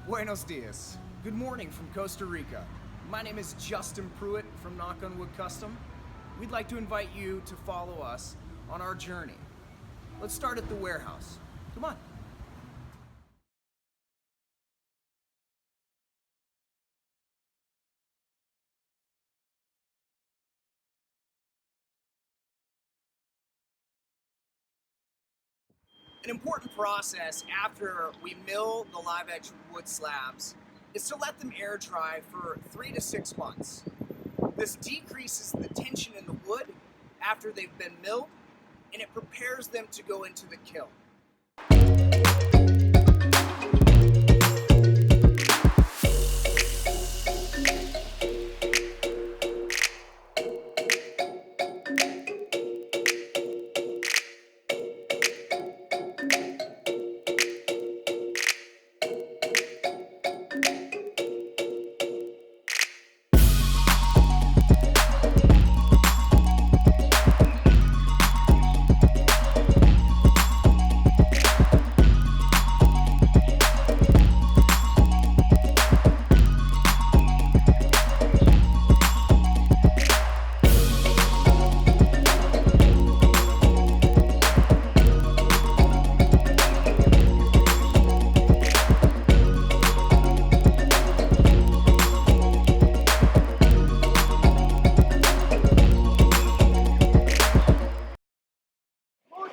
Buenos dias. Good morning from Costa Rica. My name is Justin Pruitt from Knock on Wood Custom. We'd like to invite you to follow us on our journey. Let's start at the warehouse. Come on. An important process after we mill the live edge wood slabs is to let them air dry for 3 to 6 months. This decreases the tension in the wood after they've been milled, and it prepares them to go into the kiln.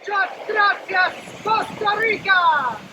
Muchas gracias, Costa Rica!